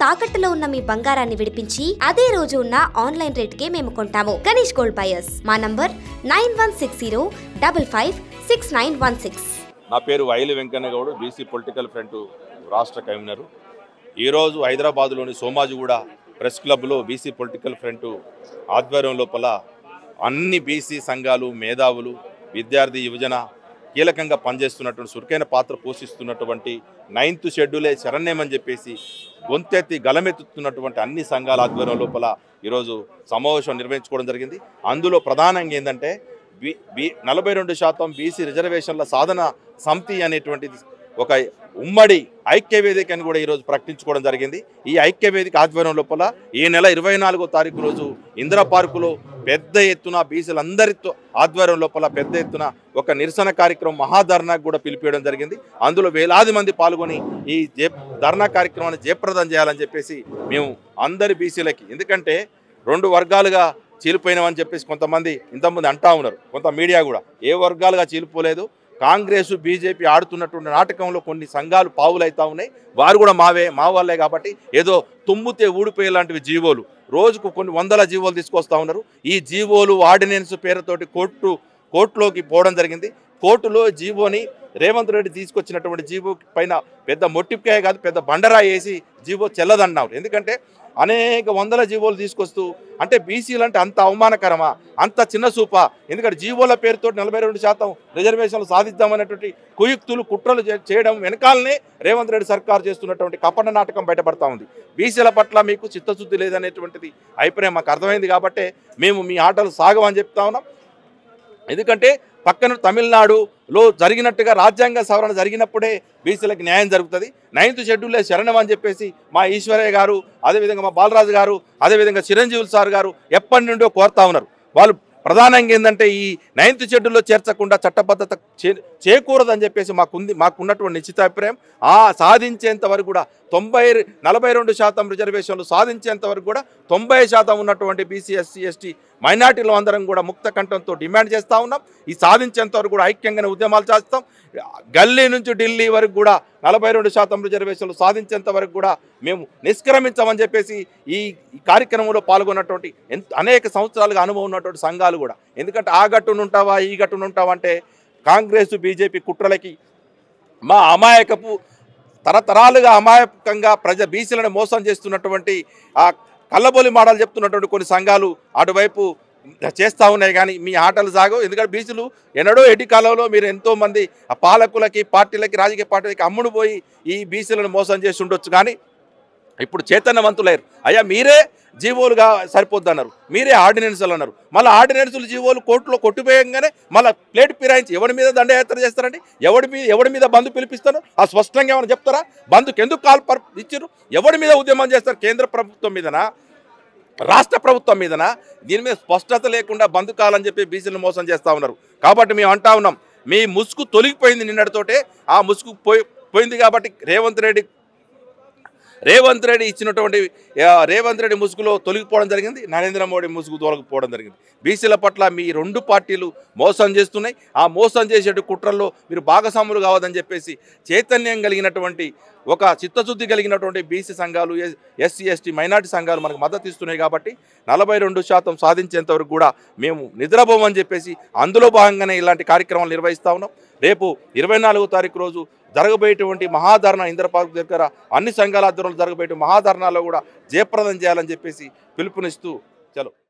తాకట్టులో ఉన్న మీ బంగారాన్ని విడిపించి అదే రోజు ఉన్న ఆన్లైన్ రేటుకే మేము కొంటాము. Ganesh gold buyers. మా నంబర్ 9160556916. నా పేరు Vaili Venkanna Goud, BC political front రాష్ట్ర కన్వీనర్. ఈరోజు హైదరాబాద్లోని సోమాజిగూడ ప్రెస్ క్లబ్లో బీసీ పొలిటికల్ ఫ్రంట్ ఆధ్వర్యం లోపల అన్ని బీసీ సంఘాలు, మేధావులు, విద్యార్థి యువజన కీలకంగా పనిచేస్తున్నటువంటి చురుకైన పాత్ర పోషిస్తున్నటువంటి 9th షెడ్యూలే శరణ్యమని చెప్పేసి గొంతెత్తి గలమెత్తుతున్నటువంటి అన్ని సంఘాల ఆధ్వర్యం లోపల ఈరోజు సమావేశం నిర్వహించుకోవడం జరిగింది. అందులో ప్రధానంగా ఏంటంటే 42% బీసీ రిజర్వేషన్ల సాధన సమితి అనేటువంటిది ఒక ఉమ్మడి ఐక్య వేదికని కూడా ఈరోజు ప్రకటించుకోవడం జరిగింది. ఈ ఐక్య వేదిక ఆధ్వర్యం లోపల ఈ నెల 24వ తారీఖు రోజు ఇందిరా పార్కులో పెద్ద ఎత్తున బీసీలందరితో ఆధ్వర్యం లోపల పెద్ద ఎత్తున ఒక నిరసన కార్యక్రమం మహాధర్నాకు కూడా పిలిపించడం జరిగింది. అందులో వేలాది మంది పాల్గొని ఈ ధర్నా కార్యక్రమాన్ని జయప్రదం చేయాలని చెప్పేసి మేము అందరి బీసీలకి, ఎందుకంటే 2 వర్గాలుగా చీలిపోయినామని చెప్పేసి కొంతమంది ఇంతకుముందు అంటా ఉన్నారు, కొంత మీడియా కూడా. ఏ వర్గాలుగా చీలిపోలేదు. కాంగ్రెస్ బీజేపీ ఆడుతున్నటువంటి నాటకంలో కొన్ని సంఘాలు పావులైతా ఉన్నాయి. వారు కూడా మా వాళ్ళే కాబట్టి ఏదో తుమ్ముతే ఊడిపోయే లాంటివి జీవోలు, రోజుకు కొన్ని వందల జీవోలు తీసుకొస్తా ఉన్నారు. ఈ జీవోలు ఆర్డినెన్స్ పేరుతోటి కోర్టులోకి పోవడం జరిగింది. కోర్టులో జీవోని రేవంత్ రెడ్డి తీసుకొచ్చినటువంటి జీవో పైన పెద్ద మొట్టికాయ కాదు, పెద్ద బండరాయి వేసి జీవో చెల్లదన్నారు. ఎందుకంటే అనేక వందల జీవోలు తీసుకొస్తూ, అంటే బీసీలు అంటే అంత అవమానకరమా, అంత చిన్న చూపా? ఎందుకంటే జీవోల పేరుతో 42% రిజర్వేషన్లు సాధిద్దామనేటువంటి కుయుక్తులు, కుట్రలు చేయడం వెనకాలనే రేవంత్ రెడ్డి సర్కారు చేస్తున్నటువంటి కపట నాటకం బయటపడతా ఉంది. బీసీల పట్ల మీకు చిత్తశుద్ధి లేదనేటువంటిది అభిప్రాయం మాకు అర్థమైంది. కాబట్టి మేము మీ ఆటలు సాగమని చెప్తా ఉన్నాం. ఎందుకంటే పక్కన తమిళనాడులో జరిగినట్టుగా రాజ్యాంగ సవరణ జరిగినప్పుడే బీసీలకు న్యాయం జరుగుతుంది. 9th షెడ్యూలే శరణం అని చెప్పేసి మా ఈశ్వరయ్య గారు, అదేవిధంగా మా బాలరాజు గారు, అదేవిధంగా చిరంజీవులు సార్ గారు ఎప్పటి నుండో కోరుతా ఉన్నారు. వాళ్ళు ప్రధానంగా ఏంటంటే ఈ 9th షెడ్యూల్లో చేర్చకుండా చట్టబద్ధత చేకూరదని చెప్పేసి మాకున్నటువంటి నిశ్చితాభిప్రాయం. సాధించేంత వరకు కూడా 42% రిజర్వేషన్లు సాధించేంత వరకు కూడా 90% ఉన్నటువంటి బీసీ, ఎస్సీ, ఎస్టీ మైనార్టీలు అందరం కూడా ముక్త కంఠంతో డిమాండ్ చేస్తూ ఉన్నాం. ఈ సాధించేంత వరకు కూడా ఐక్యంగానే ఉద్యమాలు చేస్తాం. గల్లీ నుంచి ఢిల్లీ వరకు కూడా 42% రిజర్వేషన్లు సాధించేంత వరకు కూడా మేము నిష్క్రమించామని చెప్పేసి ఈ కార్యక్రమంలో పాల్గొన్నటువంటి అనేక సంవత్సరాలుగా అనుభవం ఉన్నటువంటి సంఘాలు కూడా, ఎందుకంటే ఆ గట్టునుంటావా ఈ గట్టునుంటావా అంటే కాంగ్రెస్ బీజేపీ కుట్రలకి మా అమాయకపు తరతరాలుగా అమాయకంగా బీసీలను మోసం చేస్తున్నటువంటి ఆ కళ్ళబొలి మాటలు చెప్తున్నటువంటి కొన్ని సంఘాలు అటువైపు చేస్తూ ఉన్నాయి. కానీ మీ ఆటలు సాగవు. ఎందుకంటే బీసీలు ఎన్నడో ఎడి కాలంలో మీరు ఎంతోమంది ఆ పాలకులకి, పార్టీలకి, రాజకీయ పార్టీలకి అమ్ముడు పోయి ఈ బీసీలను మోసం చేసి ఉండొచ్చు. కానీ ఇప్పుడు చైతన్యవంతులయ్యారు. అయ్యా మీరే జీవోలుగా సరిపోద్ది అన్నారు, మీరే ఆర్డినెన్సులు అన్నారు. మళ్ళీ ఆర్డినెన్సులు జీవోలు కోర్టులో కొట్టిపోయంగానే మళ్ళీ ప్లేట్ పిరాయించి ఎవరి మీద దండయాత్ర చేస్తారండి? ఎవడి మీద బంధు పిలిపిస్తారు? ఆ స్పష్టంగా ఏమైనా చెప్తారా? బంధుకు ఎందుకు కాల్ ఇచ్చారు? ఎవరి మీద ఉద్యమం చేస్తారు? కేంద్ర ప్రభుత్వం మీదనా, రాష్ట్ర ప్రభుత్వం మీదనా? దీని మీద స్పష్టత లేకుండా బంధు కాలని చెప్పి బీసీలను మోసం చేస్తూ ఉన్నారు. కాబట్టి మేము అంటా ఉన్నాం, మీ ముసుగు తొలగిపోయింది నిన్నటితోటే. ఆ ముసుగు పోయింది కాబట్టి రేవంత్ రెడ్డి ఇచ్చినటువంటి రేవంత్ రెడ్డి ముసుగులో తొలగిపోవడం జరిగింది, నరేంద్ర మోడీ ముసుగు తొలగిపోవడం జరిగింది. బీసీల పట్ల మీ 2 పార్టీలు మోసం చేస్తున్నాయి. ఆ మోసం చేసే కుట్రల్లో మీరు భాగస్వాములు కావద్దని చెప్పేసి చైతన్యం కలిగినటువంటి, ఒక చిత్తశుద్ధి కలిగినటువంటి బీసీ సంఘాలు, ఎస్సీ, ఎస్టీ, మైనార్టీ సంఘాలు మనకు మద్దతు ఇస్తున్నాయి. కాబట్టి 42% సాధించేంత వరకు కూడా మేము నిద్రపోమని చెప్పేసి అందులో భాగంగానే ఇలాంటి కార్యక్రమాలు నిర్వహిస్తూ ఉన్నాం. రేపు 24వ తారీఖు రోజు జరగబోయేటువంటి మహాధర్నా ఇందిరా పార్క్ దగ్గర అన్ని సంఘాల ఆధ్వర్యంలో జరగబోయే మహాధర్నాలో కూడా జయప్రదం చేయాలని చెప్పేసి పిలుపునిస్తూ చలో.